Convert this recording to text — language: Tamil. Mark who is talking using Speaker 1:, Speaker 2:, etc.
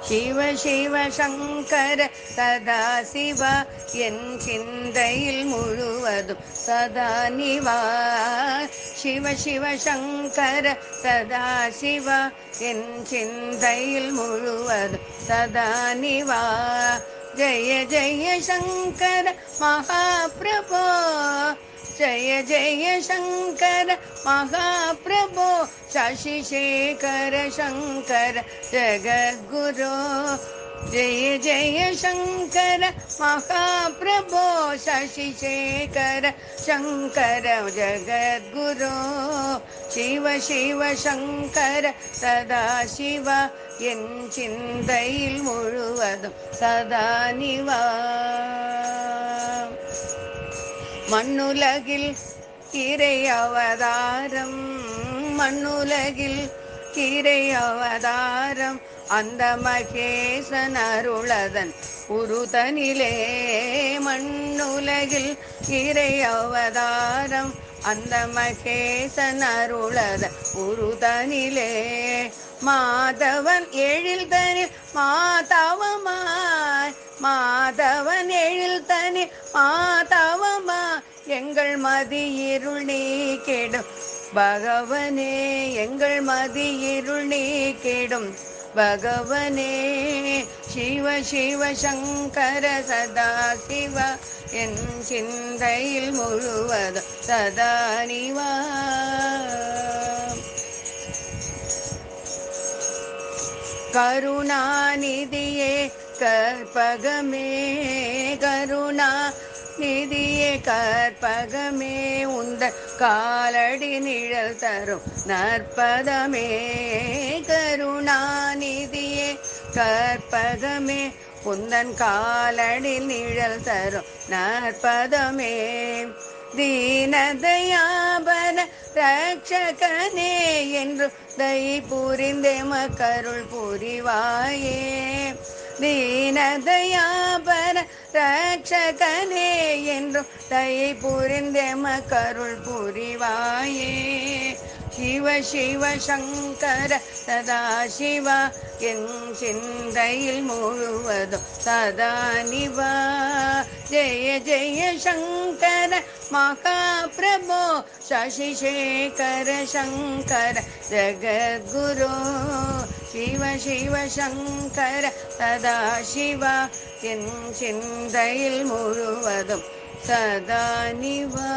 Speaker 1: சிவ சிவ சங்கர சதா சிவா என் சிந்தையில் முழுவதும் சதா நிவா. சிவ சிவ சங்கர சதா சிவா என் சிந்தையில் முழுவதும் சதா நிவா. ஜய ஜய சங்கர மகாபிரபோ, ஜய ஜய சங்கர மகாபிரபோ, சசி சேகர சங்கர ஜகத்குரு. ஜய ஜய சங்கர மகாபிரபோ, சசி சேகர சங்கர ஜகத்குரு. சிவ சிவ சங்கர சதா சிவா என் சிந்தையில் முழுவதும் சதா நிவா. மண்ணுலகில் இறை அவதாரம், மண்ணுலகில் இறை அவதாரம், அந்த மகேசன் அருளதன் உருதனிலே. மண்ணுலகில் இறை அவதாரம், அந்த மகேசன் அருளதன் உருதனிலே. மாதவன் எழில் தனில் மாதவமாய், மாதவன் எழில் தனில் மாதவமாய், எங்கள் மதி இருள் நீக்கிடும் பகவனே, எங்கள் மதி இருள் நீக்கிடும் பகவனே. சிவ சிவ சங்கர சதா சிவா என் சிந்தையில் முழுவதும் சதா நிவா. கருணாநிதியே கற்பகமே, கருணா நிதியே கற்பகமே, உந்த காலடி நிழல் தரும் நற்பதமே. கருணாநிதியே கற்பகமே, உந்தன் காலடி நிழல் தரும் நற்பதமே. தீனதயாபர ரட்சகனே என்று தயை புரிந்தே மக்கருள் புரிவாயே. தீனதயாபர ரட்சகனே என்றும் தயை புரிந்தே மக்கருள் புரிவாயே. சிவ சிவ சங்கர சதா சிவா என் சிந்தையில் முழுவதும் சதா நிவா. ஜெய ஜெய சங்கர மகாபிரபோ, சசி சேகர சங்கர ஜகத்குரு. சிவ சிவ சங்கர சதா சிவா என் சிந்தையில் முழுவதும் சதா நிவா.